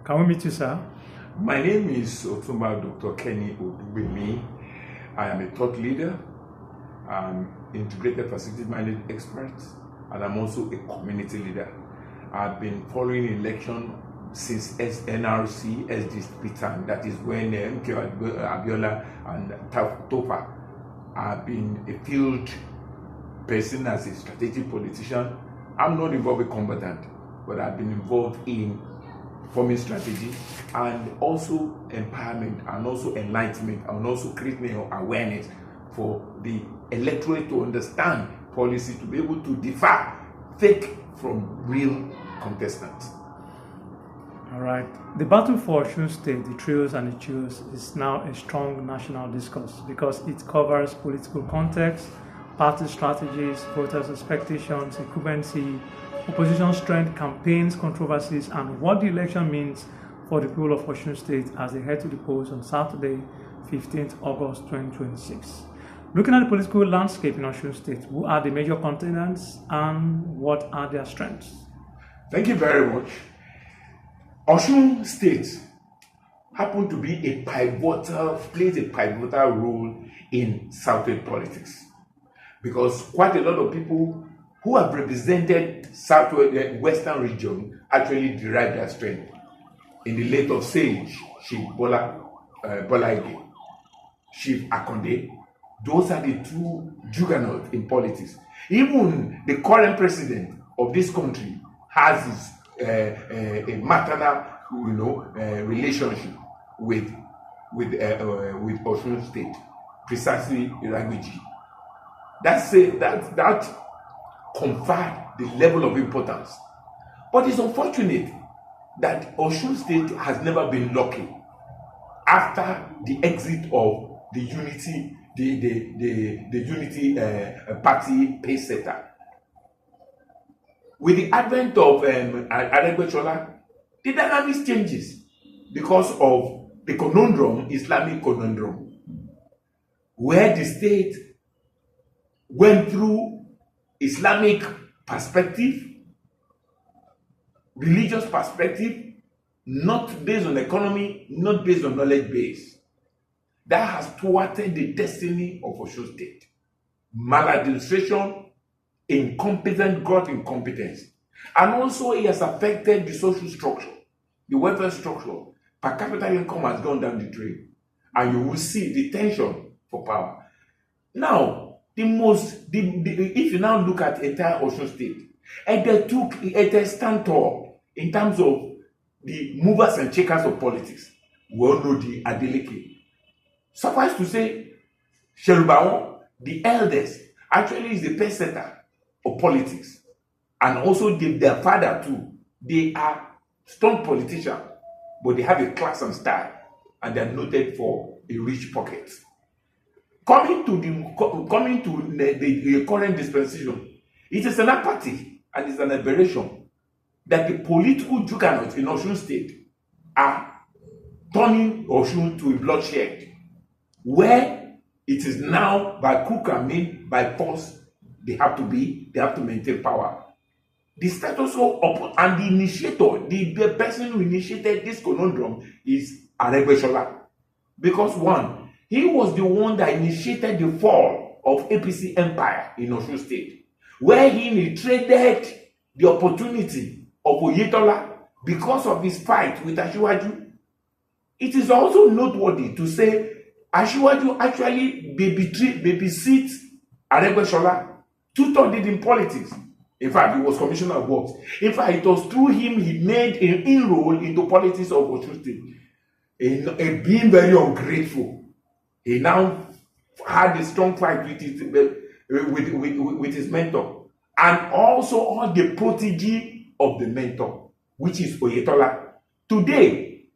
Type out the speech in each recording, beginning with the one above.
Can we meet you, sir? My name is Otunba Dr. Kenny Odugbemi. I am a thought leader, I'm integrated facility management expert, and I'm also a community leader. I've been following election since NRC, SDP time, that is when MK Abiola and Topa. I've been a field person as a strategic politician. I'm not involved with combatant, but I've been involved in forming strategy and also empowerment and also enlightenment and also creating awareness for the electorate to understand policy, to be able to differ fake from real contestants. All right. The battle for Osun State, the trios and the trios, is now a strong national discourse because it covers political context, party strategies, voters' expectations, incumbency, opposition strength, campaigns, controversies, and what the election means for the people of Osun State as they head to the polls on Saturday, 15th August 2026. Looking at the political landscape in Osun State, who are the major contenders and what are their strengths? Thank you very much. Osun State happened to be plays a pivotal role in Southwest politics because quite a lot of people who have represented Western region actually derive their strength. In the late of Sage, Chief Bola Ige, Chief Akonde, those are the two juggernauts in politics. Even the current president of this country has a maternal, relationship with Osun State, precisely Iragbeji. That conferred the level of importance. But it's unfortunate that Osun State has never been lucky after the exit of the unity, the unity party pace setter. With the advent of Aregbesola, the dynamics changes because of the Islamic conundrum, where the state went through Islamic perspective, religious perspective, not based on economy, not based on knowledge base. That has thwarted the destiny of Osun State. Maladministration, incompetence. And also it has affected the social structure, the welfare structure. Per capita income has gone down the drain. And you will see the tension for power. Now, if you now look at entire Osun State, they stand tall in terms of the movers and shakers of politics. We all know the Adeleke. Suffice to say, Sherubawon, the eldest, actually is the pace setter of politics. And also their father too. They are strong politicians, but they have a class and style, and they are noted for a rich pocket. Coming to the current dispensation, it is an apathy and it's an aberration that the political juggernauts in Osun State are turning Osun to a bloodshed, where it is now by crook and mean, by force, they have to maintain power. The status quo and the initiator, the person who initiated this conundrum is Aregbesola, because one, he was the one that initiated the fall of APC empire in Osun State, where he traded the opportunity of Oyetola because of his fight with Asiwaju. It is also noteworthy to say Asiwaju actually babysit Aregbesola. Tutor did in politics. In fact, he was commissioner of works. In fact, it was through him he made an inroad into politics of Osun State. And being very ungrateful, he now had a strong fight with his mentor, and also all the protege of the mentor, which is Oyetola. Today,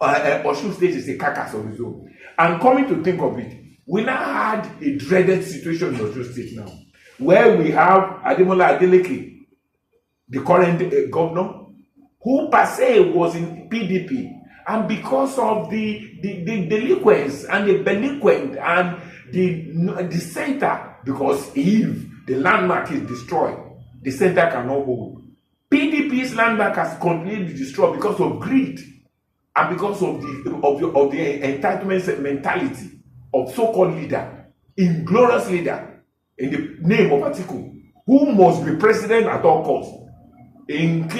Osun State is a carcass of his own. And coming to think of it, we now had a dreaded situation in Osun State now, where we have Ademola Adeleke, the current governor, who per se was in PDP, and because of the delinquents and the delinquent and the center, because if the landmark is destroyed, the center cannot hold. PDP's land bank has completely destroyed because of greed and because of the entitlement mentality of so-called leader, inglorious leader, in the name of Atiku, who must be president at all costs, and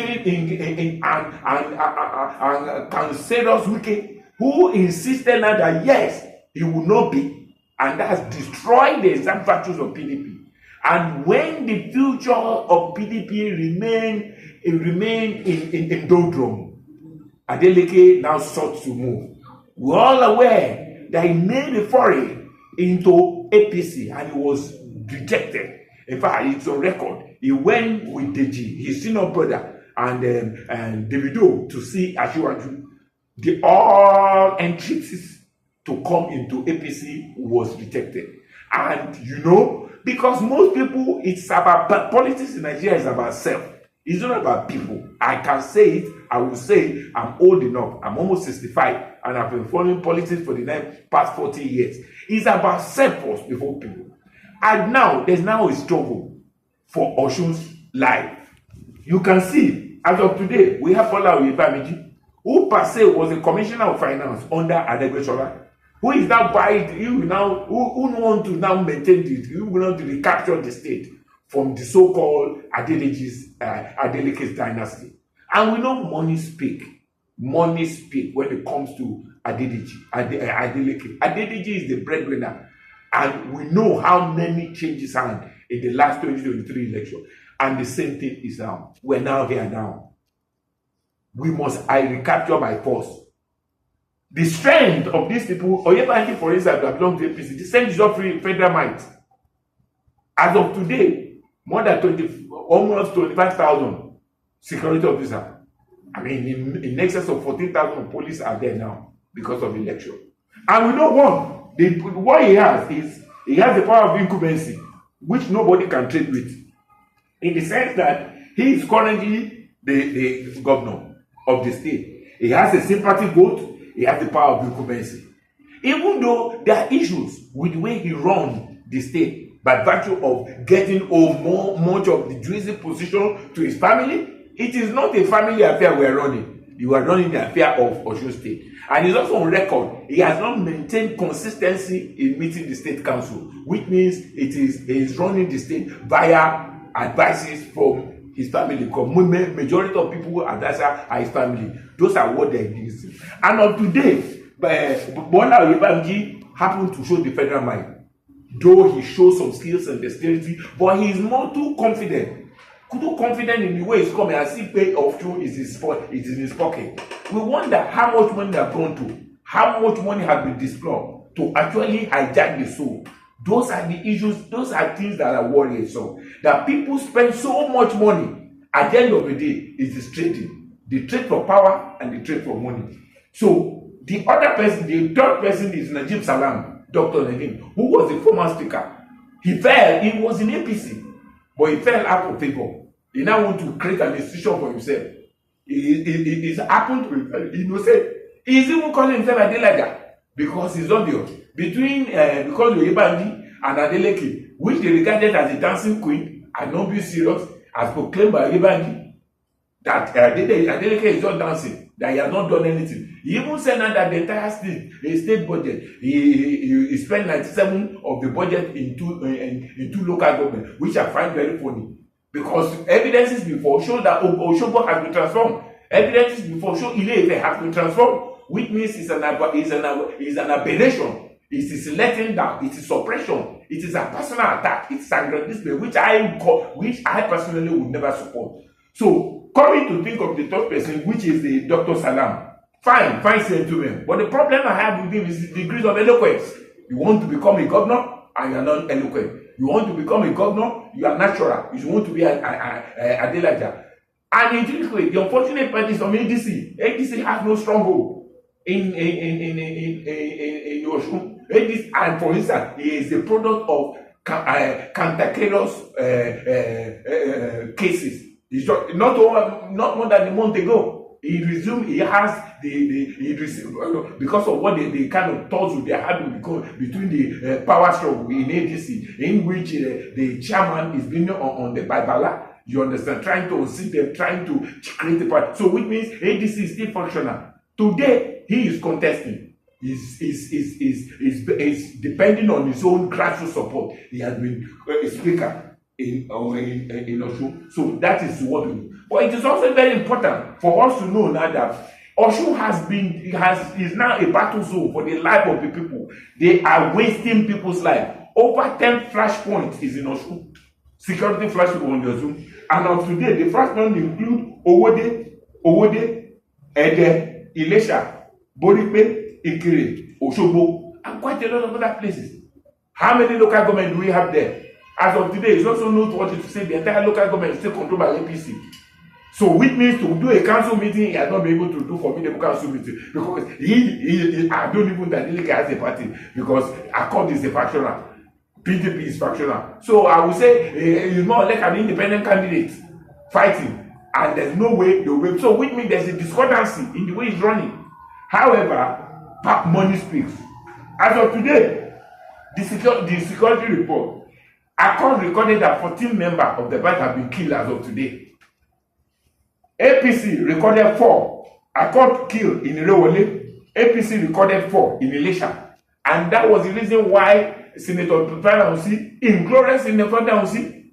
cancerous Wike, who insisted now that yes, he will not be, and that has destroyed the exact virtues of PDP. And when the future of PDP remain in doldrum, Adeleke now sought to move. We're all aware that he made a foray into APC and he was rejected. In fact, it's on record. He went with Deji, his senior brother, and Davido to see Asiwaju. The all entreaties to come into APC was rejected. And you know, because most people, it's about politics in Nigeria is about self. It's not about people. I can say it. I will say it. I'm old enough. I'm almost 65, and I've been following politics for the past 40 years. It's about self first before people. And now there's now a struggle for Osun's life. You can see, as of today, we have Bola Oyebamiji, who per se was a commissioner of finance under Adegbeshola, who is now buying, who want to now maintain it, who want to recapture the state from the so-called Adeleke's dynasty. And we know money speak. Money speak when it comes to Adeleke. Adeleke is the breadwinner. And we know how many changes happened in the last 2023 election. And the same thing is now. We're now here now. I recapture my force. The strength of these people, Oyebamiji, for instance, that belong to APC, the strength is not federal might. As of today, more than almost 25,000 security officers. I mean, in excess of 14,000 police are there now because of the election. And we know what he has is, he has the power of incumbency, which nobody can trade with. In the sense that he is currently the governor of the state. He has a sympathy vote. He has the power of incumbency. Even though there are issues with the way he runs the state by virtue of getting much of the juicy position to his family, it is not a family affair we are running. You are running the affair of Osun State. And it's also on record, he has not maintained consistency in meeting the state council, which means he is running the state via advices from his family. Because majority of people advisors are his family. Those are what they're using. And on today, Bola Oyebamiji happened to show the federal mind. Though he shows some skills and dexterity, but he is more too confident. Too confident in the way he's coming, as if pay of two is in his pocket. We wonder how much money they have gone to, how much money has been deployed to actually hijack the soul. Those are the issues, those are things that are worrying. So that people spend so much money, at the end of the day, is this trading. The trade for power and the trade for money. So the other person, the third person is Najib Salam, Dr. Nagin, who was the former speaker. He was in APC, but he fell out of favor. He now want to create an institution for himself. It happened to be innocent. He's even calling himself Adelaja because he's obvious. Because Oyebamiji and Adeleke, which they regarded as a dancing queen, are not being serious, as proclaimed by Oyebamiji, that Adeleke is not dancing, that he has not done anything. He even said now that the entire state budget, he spent 97% of the budget in two local governments, which I find very funny. Because evidences before show that Osogbo has been transformed. Evidences before show Ile-Ife has been transformed, which means it's an aberration. It is letting down. It is suppression. It is a personal attack. It's aggrandizement, which I personally would never support. So, coming to think of the third person, which is the Dr. Salam, fine sentiment. But the problem I have with him is the degrees of eloquence. You want to become a governor, and you are not eloquent. You want to become a governor, you are natural. You want to be a Adelaja. And intrinsically, the unfortunate part is from ADC. ADC has no stronghold in Osun. ADC, and for instance, he is the product of cantankerous cases. It's not more than a month ago. He resumed. He has because of what the kind of thoughts they had between the power struggle in ADC, in which the chairman is being on the Baibala. You understand? Trying to unseat them, trying to create a party. So which means ADC is still functional. Today, he is contesting. Is depending on his own grassroots support. He has been a speaker in OSUN. So that is what we do. But it is also very important for us to know now that OSUN is now a battle zone for the life of the people. They are wasting people's life. Over 10 flashpoints is in OSUN. Security flashpoints on OSUN. And of today, the flashpoints include Owode, Ede, Ilesha, Boripe, Ikire, Osogbo, and quite a lot of other places. How many local government do we have there? As of today, it's also noteworthy to say the entire local government is still controlled by APC. So which means to do a council meeting, he has not been able to do formidable council meeting because I don't even that he has a party because Accord is a factional, PDP is factional. So I would say he's more like an independent candidate fighting, and there's no way they will be. So which means there's a discordancy in the way he's running. However, money speaks. As of today, the security report, Accord recorded that 14 members of the band have been killed as of today. APC recorded 4. Accord killed in Irewole. APC recorded 4 in Ilesha. And that was the reason why Senator Tutanausi, inglorious Senator Tutanausi,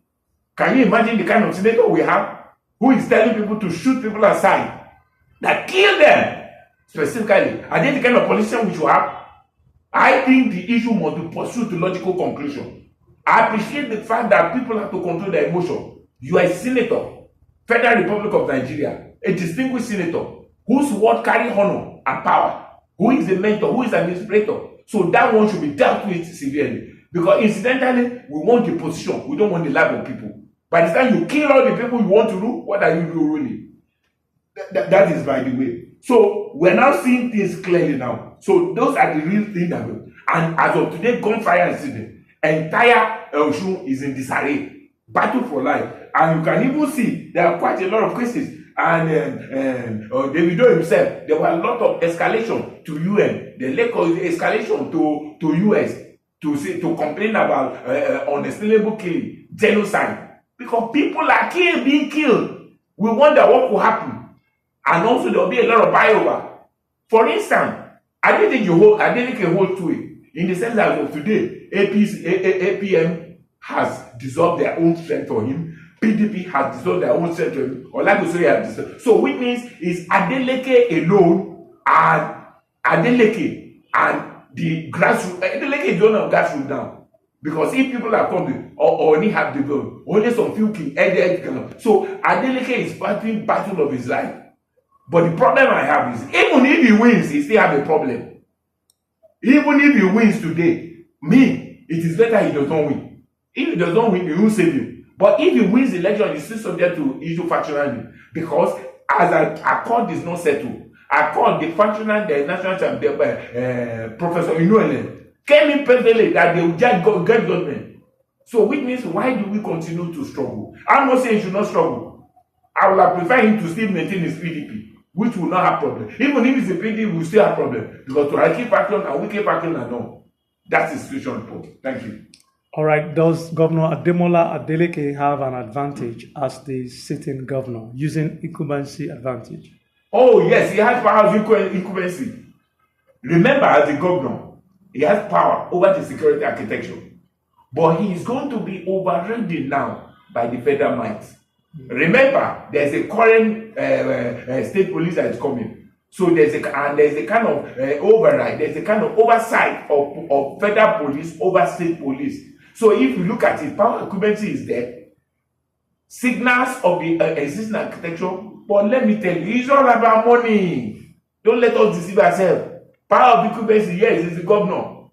can you imagine the kind of senator we have who is telling people to shoot people aside, that kill them? Specifically, are they the kind of politician we should have? I think the issue must be pursued to logical conclusion. I appreciate the fact that people have to control their emotion. You are a senator, Federal Republic of Nigeria, a distinguished senator, whose word carry honor and power, who is a mentor, who is an inspirator. So that one should be dealt with severely. Because incidentally, we want the position, we don't want the life of people. By the time you kill all the people you want to do, what are you doing really? That is by the way. So we're now seeing things clearly now. So those are the real things that go. And as of today, gunfire incident, entire OSUN is in disarray, battle for life. And you can even see there are quite a lot of cases. And Davido himself, there were a lot of escalation to UN. The lack of escalation to US to complain about unexplainable killing, genocide. Because people are being killed. We wonder what will happen. And also there will be a lot of buyover. For instance, I didn't think hold to it. In the sense that of today, APM has dissolved their own strength on him. PDP has dissolved their own strength on him. Olagosori has dissolved. So which means is Adeleke alone and Adeleke and the grassroots. Adeleke is the owner of grassroots now. Because if people are coming or only have the vote, only some few king, so Adeleke is fighting battle of his life. But the problem I have is, even if he wins, he still have a problem. Even if he wins today, it is better he does not win. If he does not win, he won't save him. But if he wins the election, he's still subject to issue factionally. Because as an Accord is not settled, Accord, the functional, the national champion, Professor Inuele, came in perfectly that they will just get government. So which means, why do we continue to struggle? I'm not saying he should not struggle. I would have preferred him to still maintain his PDP. Which will not have problem. Even if it's a PDP, we will still have problem. Because to keep faction and we keep faction and all. That's the situation report. Thank you. All right. Does Governor Ademola Adeleke have an advantage as the sitting governor using incumbency advantage? Oh, yes. He has power of incumbency. Remember, as the governor, he has power over the security architecture. But he is going to be overridden now by the federal might. Remember, there's a current state police that is coming. So there's a kind of override, there's a kind of oversight of federal police over state police. So if you look at it, power incumbency is there. Signals of the existing architecture, but let me tell you, it's all about money. Don't let us deceive ourselves. Power of incumbency, yes, is the governor.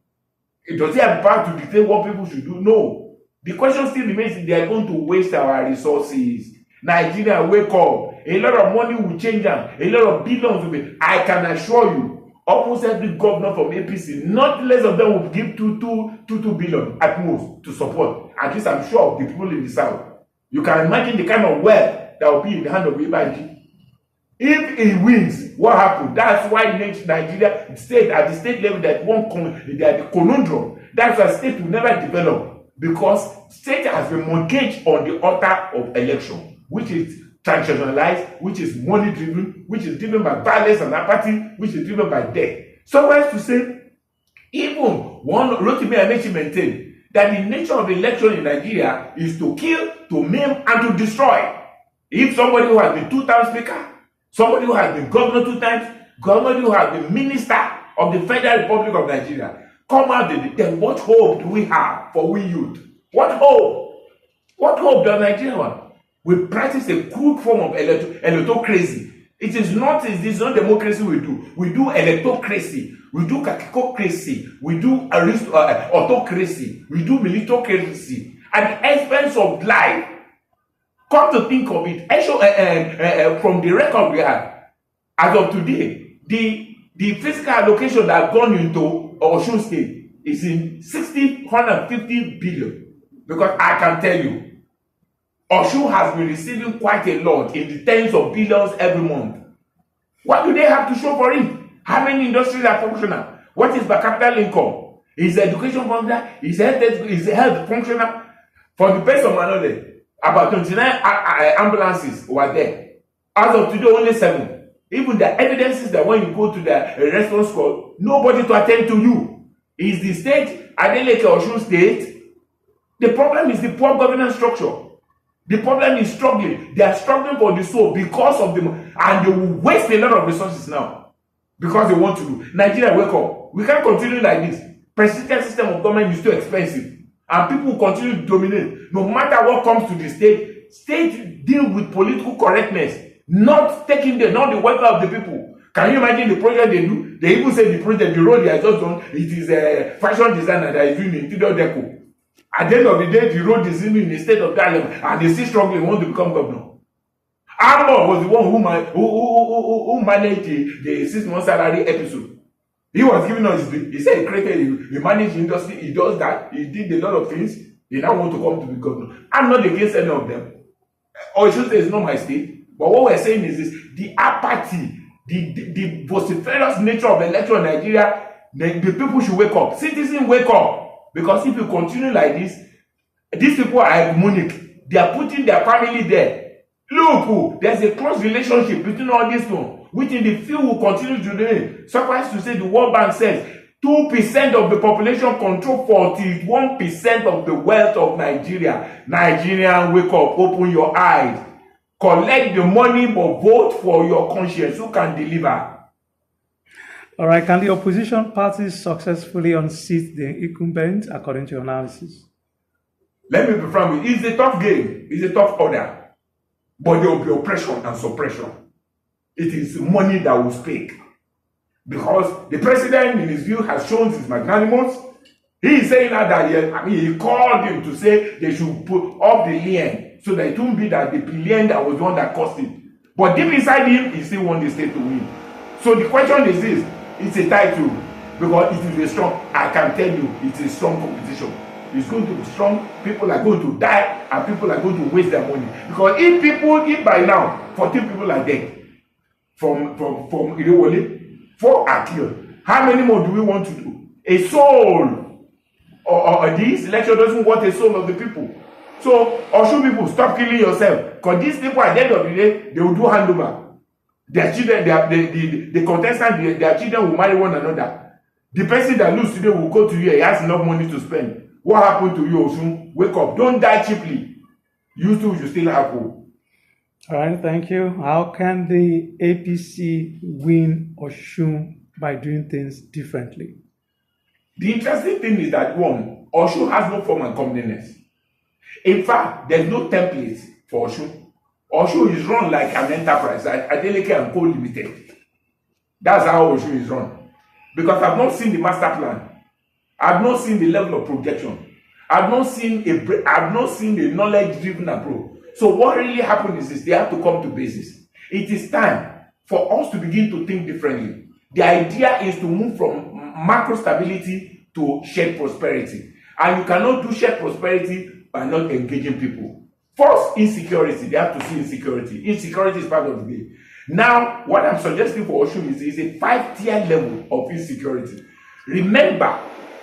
Does he have the power to dictate what people should do? No. The question still remains if they are going to waste our resources. Nigeria, wake up. A lot of money will change them. A lot of billions will be. I can assure you, almost every governor from APC, not less of them will give 2 billion at most to support. At least I'm sure of the people in the south. You can imagine the kind of wealth that will be in the hand of Ibaji. If he wins, what happened? That's why Nigeria state at the state level that the conundrum. That's why state will never develop. because state has been mortgaged on the altar of election, which is transactionalized, which is money driven, which is driven by violence and apathy, which is driven by death. So as to say, even one Rotimi Amechi maintained that the nature of election in Nigeria is to kill, to maim, and to destroy. If somebody who has been 2 times speaker, somebody who has been governor 2 times, somebody who has been minister of the Federal Republic of Nigeria, come out, then what hope do we have for we youth? What hope? What hope does Nigeria want? We practice a crude form of electocracy. It is not democracy we do. We do electocracy. We do kakikocracy. We do autocracy. We do militocracy. At the expense of life. Come to think of it, from the record we have, as of today, the physical allocation that has gone into Osun State is in 150 billion. Because I can tell you, Osun has been receiving quite a lot in the tens of billions every month. What do they have to show for it? How many industries are functional? What is per capital income? Is education functional? Is health functional? For the best of my knowledge, about 29 ambulances were there. As of today, only 7. Even the evidences that when you go to the response call, nobody to attend to you. Is the state, Adeleke Osun State? The problem is the poor governance structure. The problem is struggling. They are struggling for the soul because of them, and they will waste a lot of resources now because they want to do. Nigeria, wake up. We can't continue like this. Presidential system of government is too expensive, and people will continue to dominate. No matter what comes to the state deal with political correctness, not the welfare of the people. Can you imagine the project they do? They even say the road they are just done, it is a fashion designer that is doing interior deco. At the end of the day, the road is in a state of dilemma, and they still struggling, want to become governor. Armor was the one who managed the 6-month salary episode. He was giving us, he said he created, he managed industry, he does that, he did a lot of things. They now want to come to be governor. I'm not against any of them. Or I should say it's not my state. But what we're saying is this: the apathy, the vociferous nature of election in Nigeria, the people should wake up. Citizens, wake up. Because if you continue like this, these people are hegemonic. They are putting their family there. Look, there's a close relationship between all these ones, which in the field will continue to do. Suffice to say, the World Bank says 2% of the population control 41% of the wealth of Nigeria. Nigerian, wake up, open your eyes. Collect the money, but vote for your conscience. Who can deliver? All right, can the opposition parties successfully unseat the incumbent, according to your analysis? Let me be frank with you. It's a tough game. It's a tough order. But there will be oppression and suppression. It is money that will speak. Because the president, in his view, has shown his magnanimous. He is saying that he called him to say they should put up the lien so that it won't be that the lien that was the one that cost it. But deep inside him, he still wants the state to win. So the question is this: it's a title because it is a strong. I can tell you, it's a strong competition. It's going to be strong. People are going to die, and people are going to waste their money. Because if by now 14 people are dead from Irewole, 4 are killed. How many more do we want to do? A soul. Or this election doesn't want a soul of the people. So, Osun people, stop killing yourself. Because these people, at the end of the day, they will do handover. Their children, the contestant, their children will marry one another. The person that loses today will go to you, he has enough money to spend. What happened to you, Osun? Wake up. Don't die cheaply. You too, you still have hope. All right, thank you. How can the APC win Osun by doing things differently? The interesting thing is that, one, Osun has no form and comeliness. In fact, there's no template for Osun. Osun is run like an enterprise, like Adeleke and Co. Limited. That's how Osun is run. Because I've not seen the master plan. I've not seen the level of projection. I've not seen a knowledge-driven approach. So what really happened is this: they have to come to basis. It is time for us to begin to think differently. The idea is to move from macro stability to shared prosperity. And you cannot do shared prosperity by not engaging people. First, insecurity. They have to see insecurity. Insecurity is part of the game. Now, what I'm suggesting for Osun is a 5-tier level of insecurity. Remember,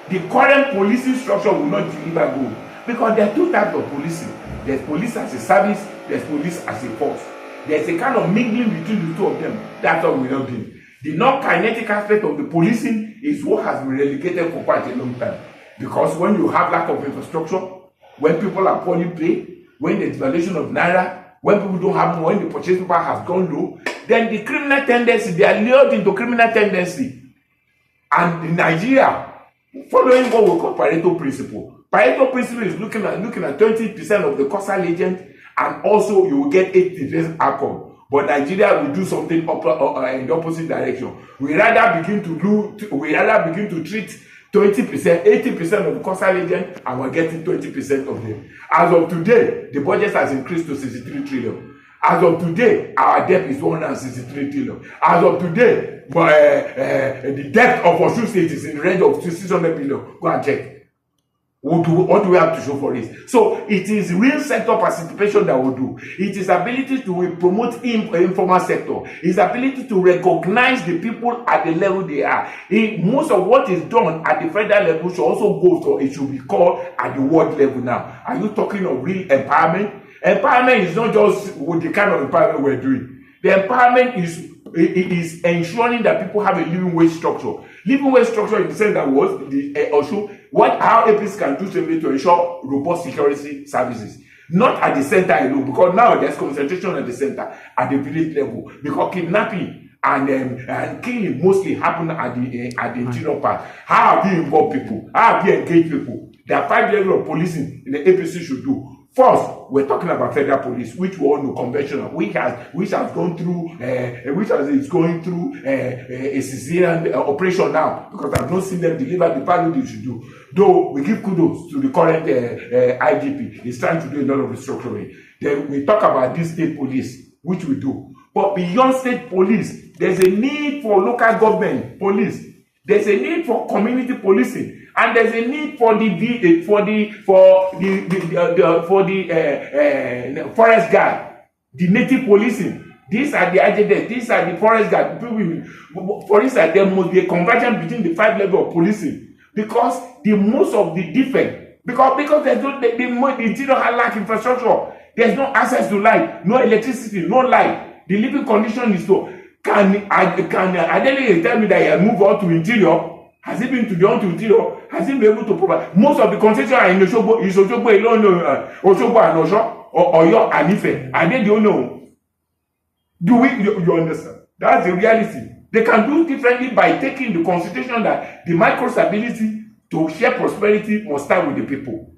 the current policing structure will not deliver good. Because there are two types of policing. There's police as a service, there's police as a force. There's a kind of mingling between the two of them. That's what we're not doing. The non-kinetic aspect of the policing is what has been relegated for quite a long time. Because when you have lack of infrastructure, when people are poorly paid, when there's devaluation of naira, when people don't have money, when the purchasing power has gone low, then the criminal tendency, they are lured into criminal tendency. And in Nigeria, following what we call Pareto principle. Pareto principle is looking at 20% of the causal agent, and also you will get 80% outcome. But Nigeria will do something in the opposite direction. We rather begin to treat 20%, 80% of the causal agent, and we're getting 20% of them. As of today, the budget has increased to 63 trillion. As of today, our debt is 163 trillion. As of today, the debt of OSUN State is in the range of 600 billion. Go and check. What do we have to show for this? So it is real sector participation that will do. It is ability to promote informal sector. It's ability to recognize the people at the level they are. Most of what is done at the federal level should also go to, it should be called at the world level now. Are you talking of real empowerment? Empowerment is not just with the kind of empowerment we're doing. The empowerment is ensuring that people have a living wage structure. Living wage structure in the sense that was how APs can do something to ensure robust security services. Not at the center alone, because now there's concentration at the center, at the village level. Because kidnapping and killing mostly happen at the interior part. How have you involved people? How have you engaged people? There are 5 levels of policing the APC should do. First, we're talking about federal police, which we all know conventional, which has gone through, is going through a Caesarean operation now, because I've not seen them deliver the value they should do. Though we give kudos to the current IGP, he's trying to do a lot of restructuring. Then we talk about this state police, which we do. But beyond state police, there's a need for local government police. There's a need for community policing. And there's a need for the forest guard, the native policing. These are the agents. These are the forest guard. For instance, there must be a convergence between the 5 levels of policing, because the most of the defect, because there's no the interior lack infrastructure. There's no access to light, no electricity, no light. The living condition is so. Can Adeleke tell me that he has moved on to interior? Has he been to the interior? Has he been able to provide? Most of the concessions are in Osogbo. Is Osogbo alone? Osogbo and Osho, or Oyo and Ife? Are they the only? You understand? That's the reality. They can do differently by taking the consideration that the micro's ability to share prosperity must start with the people.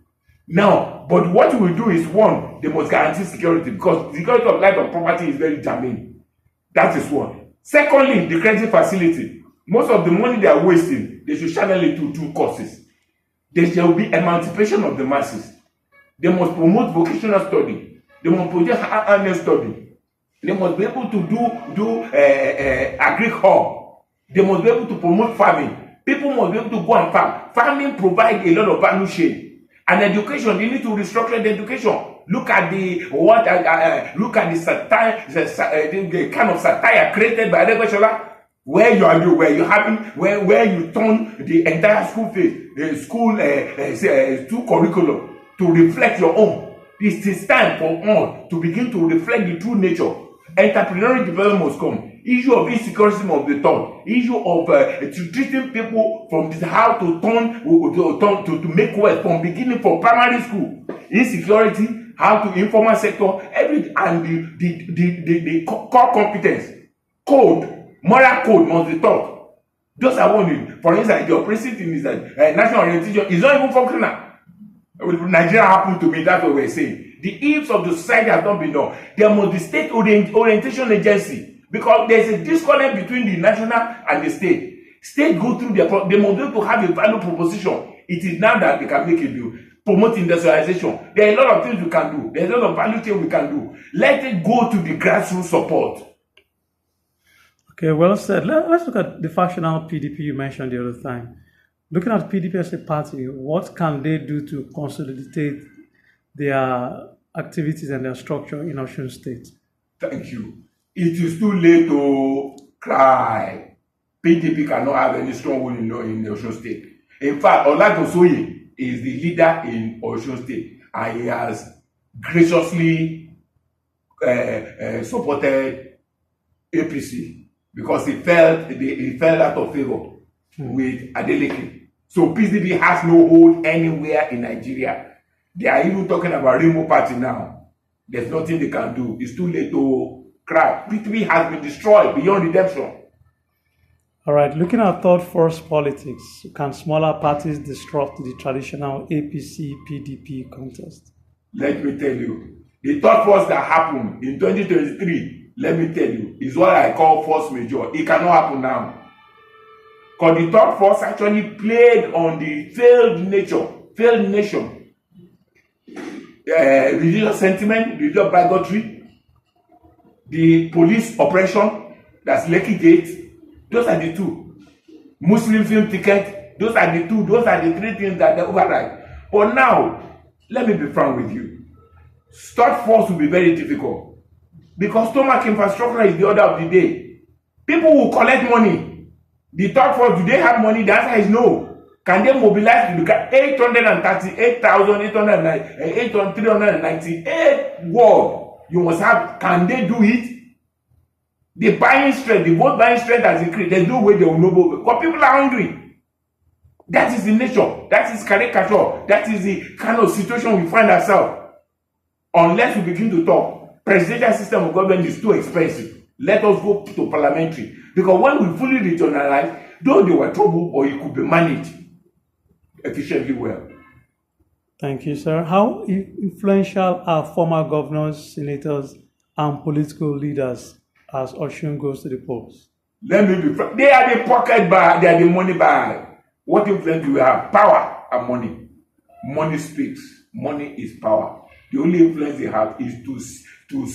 Now, but what we do is, one, they must guarantee security, because the security of life and property is very germane. That is one. Secondly, the credit facility. Most of the money they are wasting, they should channel it to 2 causes. There shall be emancipation of the masses. They must promote vocational study. They must promote annual study. They must be able to do agri-hub. They must be able to promote farming. People must be able to go and farm. Farming provides a lot of value chain. And education, they need to restructure the education. Look at the satire, the kind of satire created by Regbeshola, where you turn the entire school phase, school curriculum to reflect your own. It is time for all to begin to reflect the true nature. Entrepreneurial development must come. Issue of insecurity must be taught. Issue of treating people from how to make wealth from beginning from primary school. Insecurity, how to informal sector, and the core competence, moral code must be taught. Those are one. For instance, the oppressive thing is that national orientation is not even functional. Nigeria happened to me, that's what we're saying. The ills of the society have not been done. There must be state orientation agency, because there's a disconnect between the national and the state. State go through they must be able to have a value proposition. It is now that they can make a deal. Promote industrialization. There are a lot of things we can do. There's a lot of value chain we can do. Let it go to the grassroots support. Okay, well said. Let's look at the factional PDP you mentioned the other time. Looking at PDP as a party, what can they do to consolidate their activities and their structure in Osun State? Thank you. It is too late to cry. PDP cannot have any strong will in Osun State. In fact, Olagosoye is the leader in Osun State, and he has graciously supported APC because he fell out of favor with Adeleke. So PDP has no hold anywhere in Nigeria. They are even talking about Rainbow Party now. There's nothing they can do. It's too late to cry. PDP has been destroyed beyond redemption. All right, looking at third force politics, can smaller parties disrupt the traditional APC-PDP contest? Let me tell you, the third force that happened in 2023, let me tell you, is what I call force major. It cannot happen now. Because the third force actually played on the failed nation, religious sentiment, religious bigotry, the police oppression, that's Lekki Gate. Those are the two. Muslim film ticket, those are the two. Those are the three things that they override. But now, let me be frank with you. Third force will be very difficult. Because stomach infrastructure is the order of the day. People will collect money. The third force, do they have money? The answer is no. Can they mobilize to look at 838,398 word? You must have, can they do it? The buying strength, the vote buying strength has increased. There's no way they will know vote. But people are hungry. That is the nature. That is caricature. That is the kind of situation we find ourselves. Unless we begin to talk, presidential system of government is too expensive. Let us go to parliamentary. Because when we fully regionalize, though they were trouble, or it could be managed efficiently well. Thank you, sir. How influential are former governors, senators, and political leaders as Osun goes to the polls? Let me be frank. They are the pocket bar, they are the money bar. What influence do we have? Power and money. Money speaks. Money is power. The only influence they have is to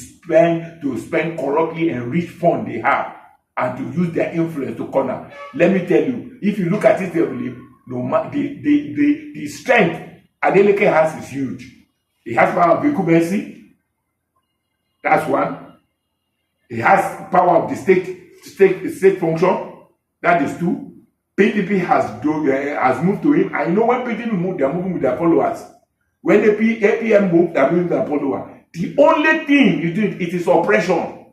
spend corruptly and rich fund they have, and to use their influence to corner. Let me tell you, if you look at it carefully, the strength Adeleke has is huge. He has power of incumbency. That's one. He has power of the state function. That is two. PDP has moved to him. I know when PDP move, they are moving with their followers. When the APM move, they are moving with their followers. The only thing you do, it is oppression.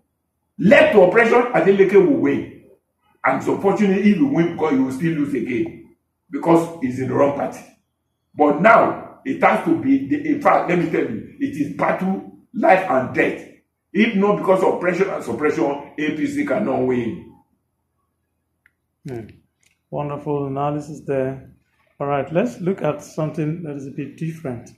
Led to oppression, Adeleke will win. And it's unfortunate if you win because you will still lose again. Because he's in the wrong party. But now, it has to be, in fact, let me tell you, it is battle, life and death. If not because of pressure and suppression, APC cannot win. Wonderful analysis there. All right, let's look at something that is a bit different.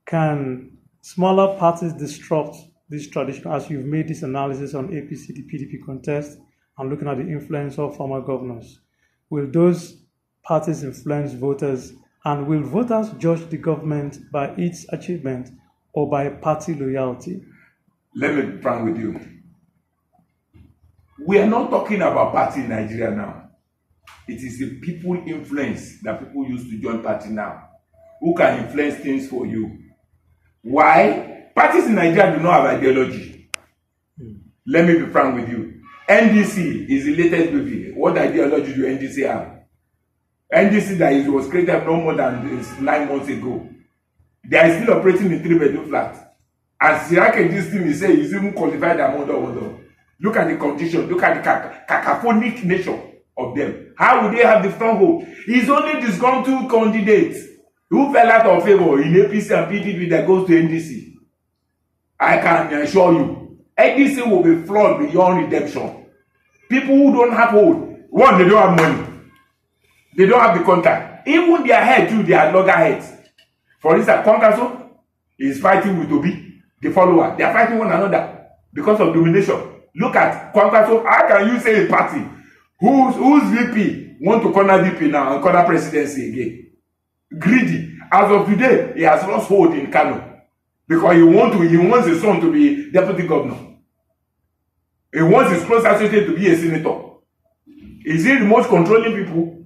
Can smaller parties disrupt this tradition, as you've made this analysis on APC, the PDP contest, and looking at the influence of former governors? Will those parties influence voters, and will voters judge the government by its achievement or by party loyalty? Let me be frank with you. We are not talking about party in Nigeria now. It is the people influence that people use to join party now. Who can influence things for you? Why? Parties in Nigeria do not have ideology. Let me be frank with you. NDC is the latest baby. What ideology do NDC have? NDC that was created no more than 9 months ago. They are still operating in 3-bedroom flats. And Sirake, this thing is saying, is even qualified among the. Look at the condition, look at the cacophonic nature of them. How would they have the stronghold? It's only disgruntled candidates who fell out of favor in APC and PDP that goes to NDC. I can assure you, NDC will be flawed beyond redemption. People who don't have hold, one, they don't have money. They don't have the contact. Even their head too, they are loggerheads. For instance, Kwankaso is fighting with Obi. The follower, they are fighting one another because of domination. Look at Kwankaso. How can you say a party whose VP want to corner VP now and corner presidency again? Greedy. As of today, he has lost hold in Kano because he wants his son to be deputy governor. He wants his close associate to be a senator. Is he the most controlling people?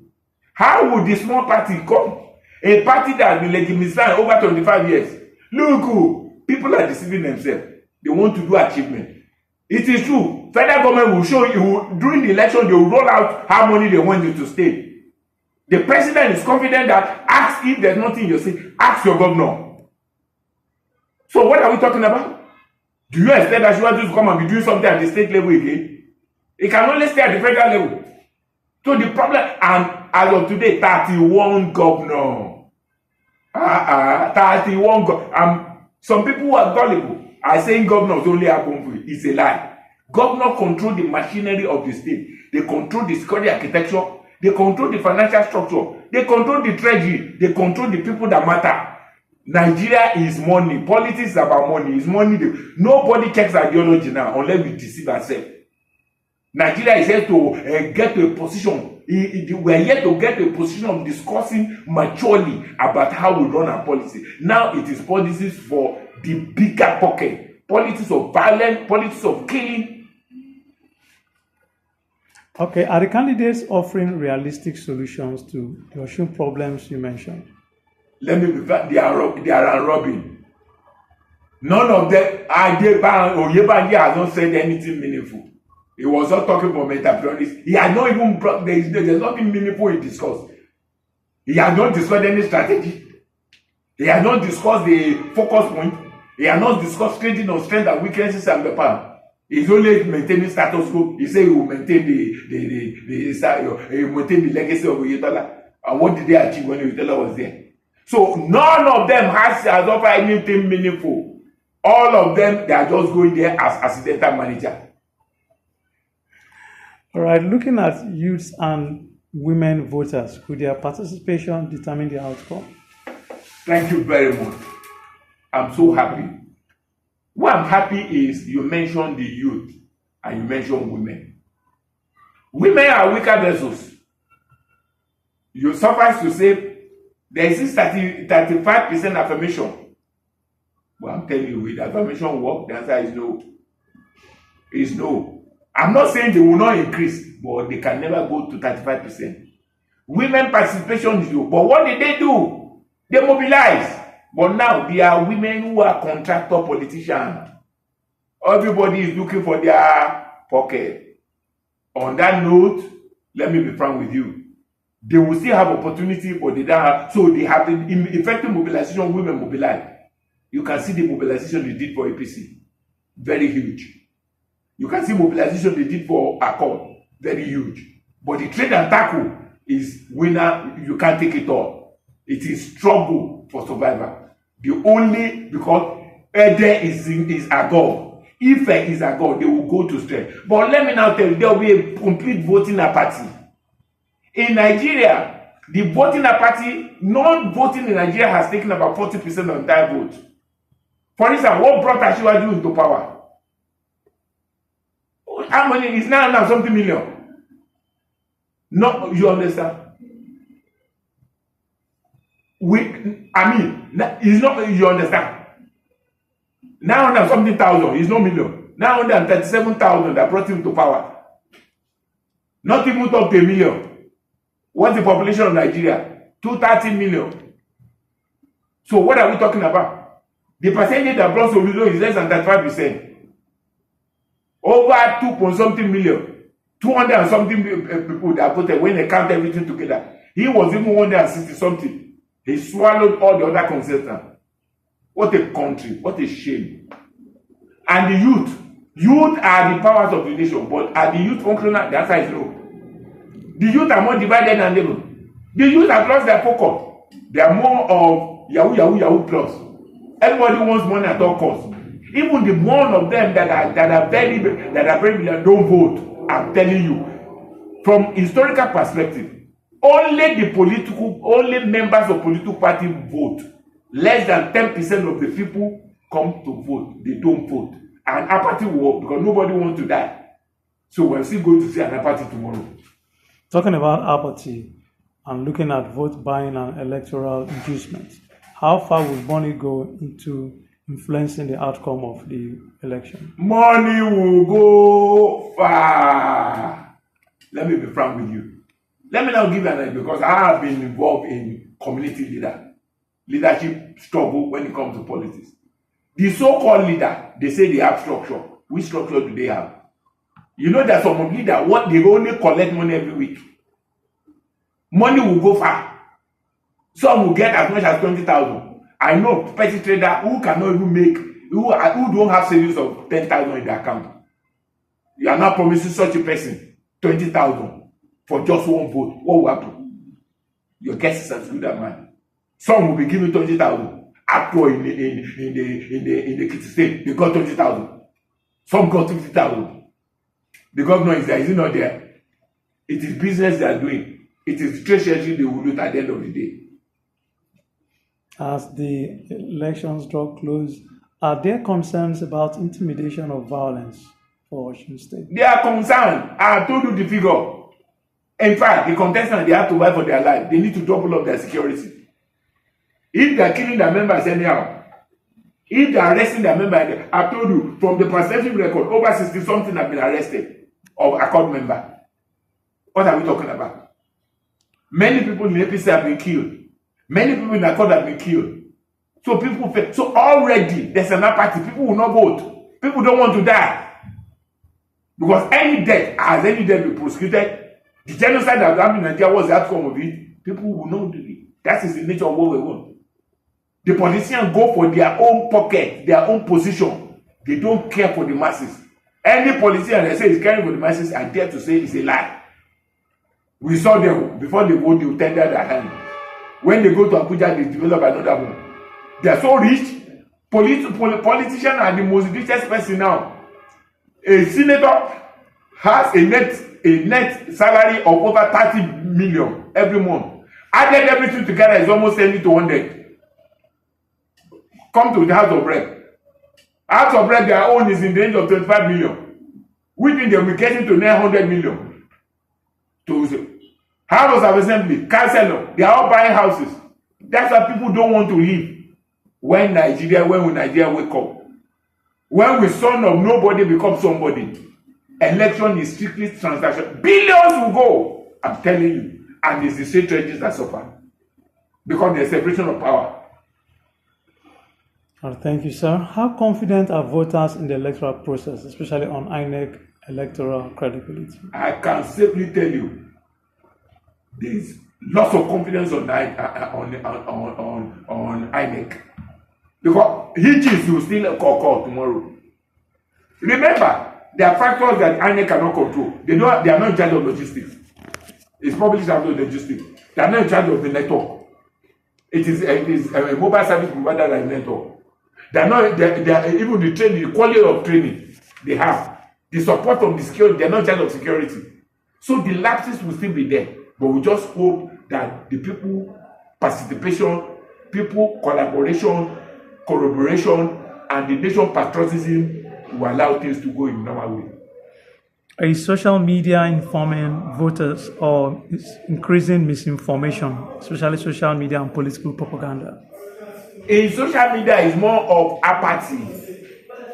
How would the small party come? A party that has been legitimized over 25 years. Look, people are deceiving themselves. They want to do achievement. It is true. Federal government will show you, during the election, they will roll out how money they want you to stay. The president is confident that ask if there's nothing in your state, ask your governor. So what are we talking about? Do you expect that you want to come and be doing something at the state level again? It can only stay at the federal level. So the problem, and as of today, 31 governor. 31 some people who are gullible are saying governors only have one food. It's a lie. Governors control the machinery of the state. They control the security architecture. They control the financial structure. They control the treasury. They control the people that matter. Nigeria is money. Politics is about money. It's money. Nobody checks ideology now unless we deceive ourselves. Nigeria is here to get to a position. We are here to get to a position of discussing maturely about how we run our policy. Now it is policies for the bigger pocket. Politics of violence, politics of killing. Okay, are the candidates offering realistic solutions to the OSUN problems you mentioned? Let me be fair, they are robbing. None of them, Oyebanji has not said anything meaningful. He was not talking about entrepreneurs. He had not even brought, there's nothing meaningful he discussed. He has not discussed any strategy. He has not discussed the focus point. He has not discussed strengthening of strengths and weaknesses and the power. He's only maintaining status quo. He said he will maintain he will maintain the legacy of Oyetola. And what did they achieve when Oyetola was there? So none of them has offered anything meaningful. All of them, they are just going there as accidental manager. All right, looking at youths and women voters, could their participation determine the outcome? Thank you very much. I'm so happy. What I'm happy is you mentioned the youth and you mentioned women. Women are weaker vessels. You suffice to say there is this 35% affirmation. But I'm telling you, with affirmation work, the answer is no. Is no. I'm not saying they will not increase, but they can never go to 35%. Women participation is low. But what did they do? They mobilize. But now there are women who are contractor politicians. Everybody is looking for their pocket. On that note, let me be frank with you. They will still have opportunity, but they don't have. So they have the effective mobilization. Women mobilize. You can see the mobilization they did for APC. Very huge. You can see mobilization they did for Accord. Very huge. But the trade and tackle is winner. You can't take it all. It is struggle for survival. The only, because Ede is Agor. If is Agor, they will go to strength. But let me now tell you, there will be a complete voting apathy. In Nigeria, the voting apathy, non-voting in Nigeria has taken about 40% of the entire vote. For instance, what brought Asiwaju into power? How many is now something million? No, you understand? It's not, you understand? Now something thousand, it's no million. Now 37,000 that brought him to power. Not even up to a million. What's the population of Nigeria? 230 million. So what are we talking about? The percentage that brought Soludo is less than 35%. Over 2 point something million. 200 and something people that voted when they count everything together. He was even 160 something. He swallowed all the other consultants. What a country. What a shame. And the youth. Youth are the powers of the nation. But are the youth functional? The answer is no. The youth are more divided than ever. The youth have lost their focus. They are more of Yahoo plus. Everybody wants money at all costs. Even the one of them that are very don't vote. I'm telling you, from historical perspective, only members of political party vote. Less than 10% of the people come to vote. They don't vote. And apathy will work because nobody wants to die. So we're still going to see an apathy tomorrow. Talking about apathy and looking at vote buying and electoral inducement, how far will money go into influencing the outcome of the election? Money will go far. Let me be frank with you. Let me now give you an idea because I have been involved in community leadership struggle when it comes to politics. The so-called leader, they say they have structure. Which structure do they have? You know that some leader, what they only collect money every week. Money will go far. Some will get as much as 20,000. I know petty trader who cannot even make, who don't have savings of 10,000 in their account. You are not promising such a person 20,000 for just one vote. What will happen? Your guess is as good as mine. Some will be given 20,000. After in the Kitty State, they got 20,000. Some got 50,000. The governor is there. Is he not there? It is business they are doing. It is treasury they will do at the end of the day. As the elections draw close, are there concerns about intimidation or violence for Osun State? They are concerned. I have told you the figure. In fact, the contestants, they have to fight for their life. They need to double up their security. If they are killing their members anyhow, if they are arresting their members, I told you, from the perception record, over 60-something have been arrested of accord member. What are we talking about? Many people in APC have been killed. Many people in accord have been killed. So people feel, so already there's an apathy. People will not vote. People don't want to die. Because any death been prosecuted, the genocide that happened in Nigeria was the outcome of it. People will not do it. That is the nature of what we want. The politicians go for their own pocket, their own position. They don't care for the masses. Any politician that says he's caring for the masses, I dare to say it's a lie. We saw them before they vote, they will tender their hand. When they go to Abuja, they develop another one. They are so rich. Politicians are the most richest person now. A senator has a net salary of over 30 million every month. Added everything together is almost 70 to 100. Come to the House of Rep. House of Rep, their own is in the range of 25 million. Within they will be getting to 900 million. To House of Assembly, Councilor, they are all buying houses. That's why people don't want to live. When will Nigeria wake up? When we son of nobody become somebody? Election is strictly transaction. Billions will go. I'm telling you. And it's the state treasuries that suffer. Because there's separation of power. Thank you, sir. How confident are voters in the electoral process, especially on INEC electoral credibility? I can safely tell you, there is lots of confidence on INEC. Because hitches will still call tomorrow. Remember, there are factors that INEC cannot control. They are not in charge of logistics. It's public service of logistics. They are not in charge of the network. It is a mobile service provider that is network. They are even the training, the quality of training they have, the support from the security. They are not in charge of security. So the lapses will still be there. But we just hope that the people participation, people collaboration, corroboration, and the nation patriotism will allow things to go in normal way. Is social media informing voters or is increasing misinformation, especially social media and political propaganda? In social media is more of apathy.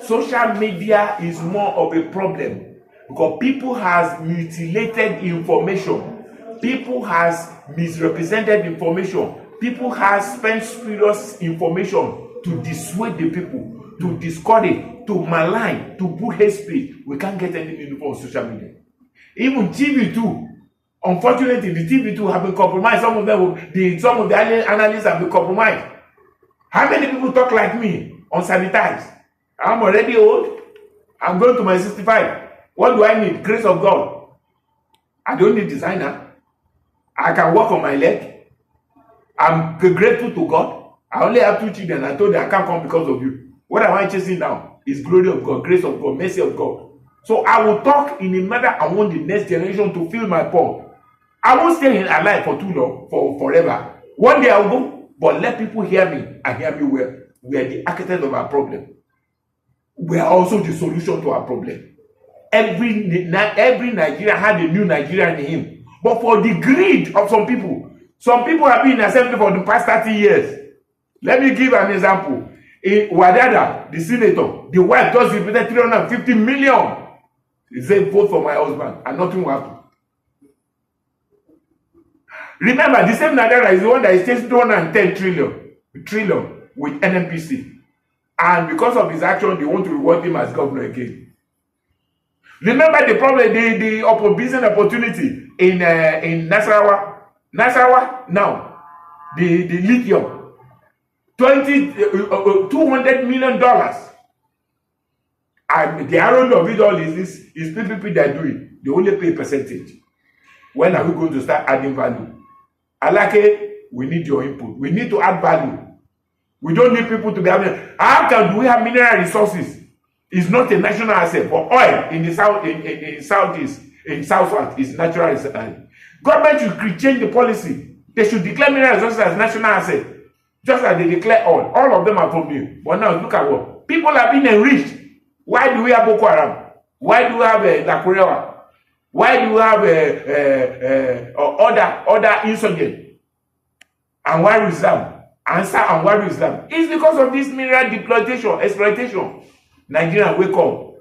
Social media is more of a problem because people has mutilated information. People has misrepresented information. People has spent spurious information to dissuade the people, to discourage, to malign, to put hate speech. We can't get anything on social media. Even TV too. Unfortunately, the TV too have been compromised. Some of the analysts have been compromised. How many people talk like me unsanitized? I'm already old. I'm going to my 65. What do I need? Grace of God. I don't need designer. I can walk on my leg. I'm grateful to God. I only have 2 children. I told them I can't come because of you. What am I chasing now? Is glory of God, grace of God, mercy of God. So I will talk in a manner I want the next generation to feel my pain. I won't stay alive for too long, for forever. One day I'll go, but let people hear me and hear me well. We are the architect of our problem. We are also the solution to our problem. Every Nigerian had a new Nigerian in him. But for the greed of some people have been in assembly for the past 30 years. Let me give an example. In Wadada, the senator, the wife just repeated 350 million. He said, vote for my husband, and nothing will happen. Remember, the same Nadara is the one that is chasing 210 trillion with NNPC. And because of his action, they want to reward him as governor again. Remember the problem, the business opportunity in Nasarawa. Nasarawa now, the lithium, $200 million. And the irony of it all is this: is PPP they're doing. They only pay percentage. When are we going to start adding value? Alake, we need your input. We need to add value. We don't need people to be having. How can we have mineral resources? It's not a national asset. But oil in the south, in southeast, in southwest, is natural asset. Government should change the policy. They should declare mineral resources as national asset, just as they declare oil. All of them are from you. But now look at what people are being enriched. Why do we have Boko Haram? Why do we have Lakurewa? Why do we have other insurgents? And why Islam? Answer and why Islam? It's because of this mineral exploitation. Nigeria, wake up.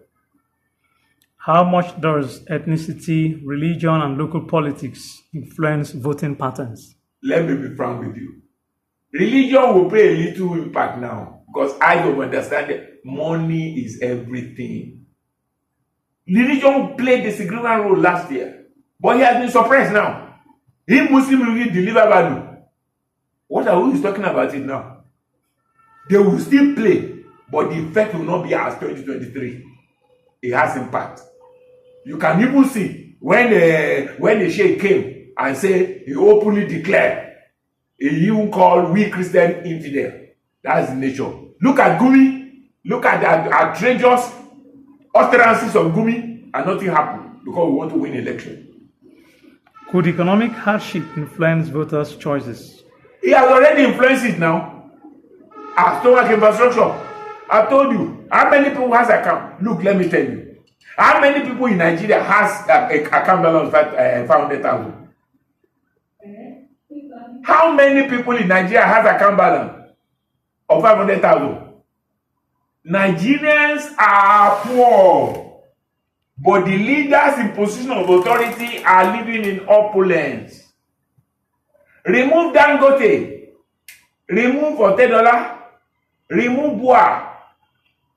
How much does ethnicity, religion, and local politics influence voting patterns? Let me be frank with you. Religion will play a little impact now because I don't understand that money is everything. Religion played a significant role last year, but he has been suppressed now. If Muslim will deliver value, what are we talking about it now? They will still play, but the effect will not be as 2023. It has impact. You can even see when the Sheikh came and said he openly declared, he even called we Christian infidel. That's the nature. Look at Gumi. Look at the outrageous utterances of Gumi, and nothing happened because we want to win election. Could economic hardship influence voters' choices? He has already influenced it now. Our stomach infrastructure. I told you, how many people has account? Look, let me tell you. How many people in Nigeria has account balance of 500,000? How many people in Nigeria has account balance of 500,000? Nigerians are poor, but the leaders in position of authority are living in opulence. Remove Dangote, remove Otedola, remove Bua.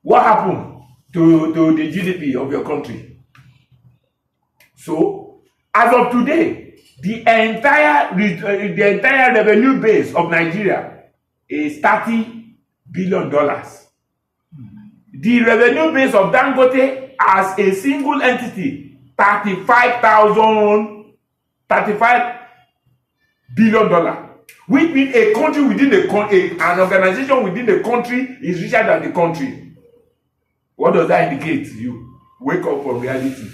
What happened to the GDP of your country? So, as of today, the entire revenue base of Nigeria is $30 billion. The revenue base of Dangote as a single entity, $35 billion. Which means a country within an organization within the country is richer than the country. What does that indicate to you? Wake up from reality.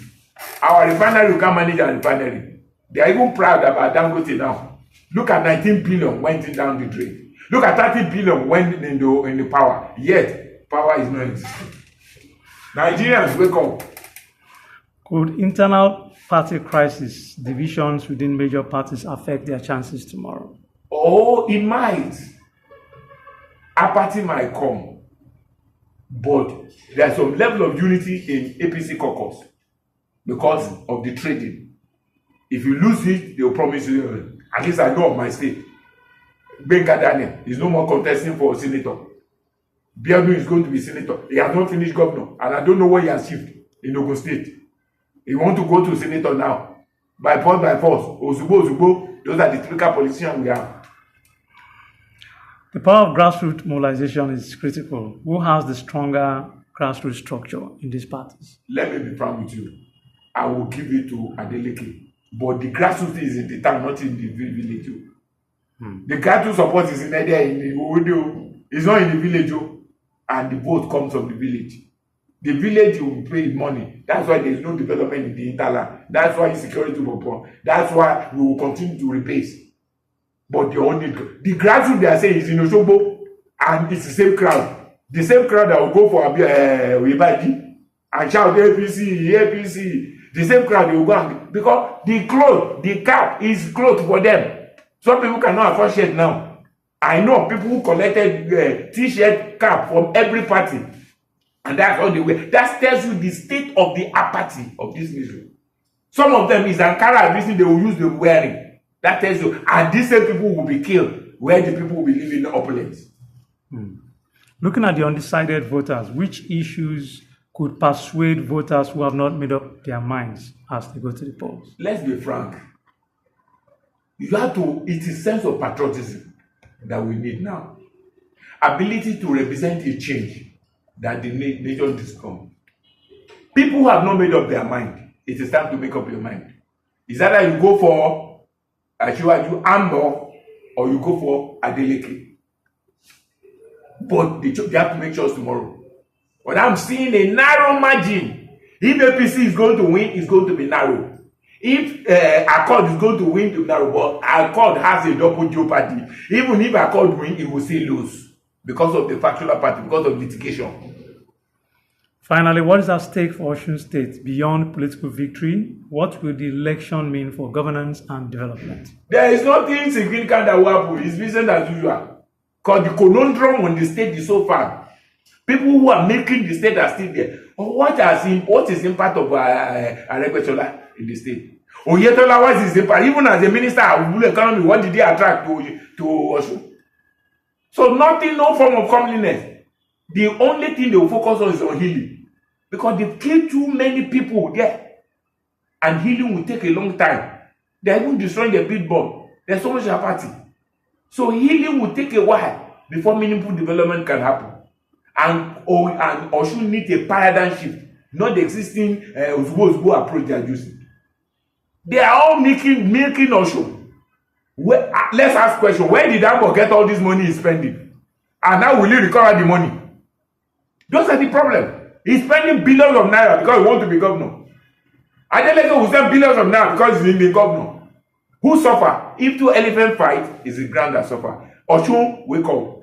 Our refinery can't manage our refinery. They are even proud about Dangote now. Look at 19 billion went down the drain. Look at 30 billion went in the power. Yet, power is not existing. Nigerians, wake up. Could internal party crisis, divisions within major parties affect their chances tomorrow? Oh, it might. Apathy might come. But there's some level of unity in APC caucus because of the trading. If you lose it, they'll promise you, at least I know of my state. Benga Daniel is no more contesting for a senator. Biadu is going to be senator. He has not finished governor, and I don't know what he has achieved in Ogun State. He wants to go to senator now. By force. Ozugbo. Those are the typical politicians we have. The power of grassroots mobilization is critical. Who has the stronger grassroots structure in these parties? Let me be frank with you. I will give it to Adeleke. But the grassroots is in the town, not in the village. The grassroots support is in there in the Odo. It's not in the village. And the vote comes from the village. The village will pay money. That's why there is no development in the interland. That's why insecurity will come. That's why we will continue to replace. But the grassroots they are saying is in Osogbo, and it's the same crowd. The same crowd that will go for Webaji and shout APC. The same crowd they will go and, because the cap is clothes for them. Some people cannot afford shirt now. I know people who collected t-shirt cap from every party. And that's all they wear. That tells you the state of the apathy of this nation. Some of them is Ankara everything they will use them wearing. That tells you, and these same people will be killed, where the people will be living in opulence. Looking at the undecided voters, which issues could persuade voters who have not made up their minds as they go to the polls? Let's be frank. You have to, it is sense of patriotism that we need now. Ability to represent a change that the nation is come. People who have not made up their mind, it is time to make up your mind. Is either you go for Asiwaju Ambo or you go for Adeleke. But they have to make choice tomorrow. But I'm seeing a narrow margin. If APC is going to win, it's going to be narrow. If Accord is going to win, to narrow, but Accord has a double jeopardy. Even if Accord win, it will still lose because of the factual party, because of litigation. Finally, what is at stake for Osun State beyond political victory? What will the election mean for governance and development? There is nothing significant that will happen. It's business as usual. Because the conundrum on the state is so far. People who are making the state are still there. What is the impact of Aregbesola in the state? Oyetola, what is his impact? Even as a minister of economy, what did he attract to Osun? So nothing, no form of comeliness. The only thing they will focus on is on healing. Because they've killed too many people there. And healing will take a long time. They are even destroying their big bomb. There's so much apathy. So healing will take a while before meaningful development can happen. And Osun needs a paradigm shift, not the existing Ozubo approach they are using. They are all making Osun. Let's ask question, where did Ambo get all this money he's spending? And how will he recover the money? Those are the problem. He's spending billions of naira because he wants to be governor. Adeleke will spend billions of naira because he's in the governor. Who suffer? If two elephants fight, it's the ground that suffer. Osun, wake up.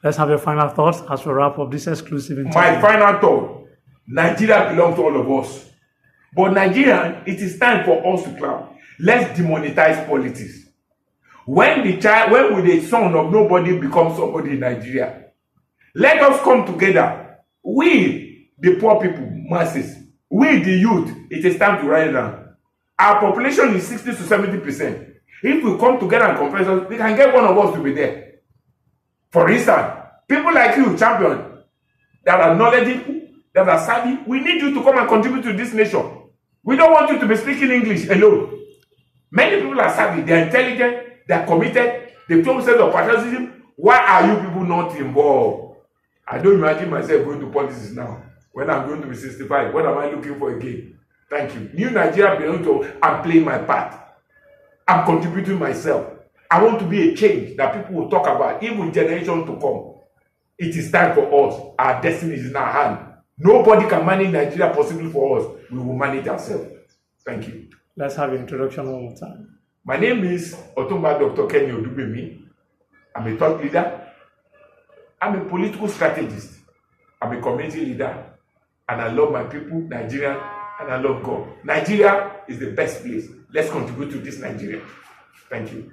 Let's have your final thoughts as we wrap up this exclusive interview. My final thought, Nigeria belongs to all of us. But Nigerian, it is time for us to clap. Let's demonetize politics. When will the son of nobody become somebody in Nigeria? Let us come together. We, the poor people, masses, we, the youth, it is time to rise down. Our population is 60 to 70%. If we come together and compare, we can get one of us to be there. For instance, people like you, champion, that are knowledgeable, that are savvy, we need you to come and contribute to this nation. We don't want you to be speaking English alone. Many people are savvy, they are intelligent, they are committed, they show sense of patriotism. Why are you people not involved? I don't imagine myself going to politics now. When I'm going to be 65, what am I looking for again? Thank you. New Nigeria belongs to, I'm playing my part. I'm contributing myself. I want to be a change that people will talk about, even generations to come. It is time for us. Our destiny is in our hand. Nobody can manage Nigeria possibly for us. We will manage ourselves. Thank you. Let's have your introduction one more time. My name is Otunba Dr. Kenny Odugbemi. I'm a thought leader. I'm a political strategist. I'm a community leader. And I love my people, Nigeria, and I love God. Nigeria is the best place. Let's contribute to this Nigeria. Thank you.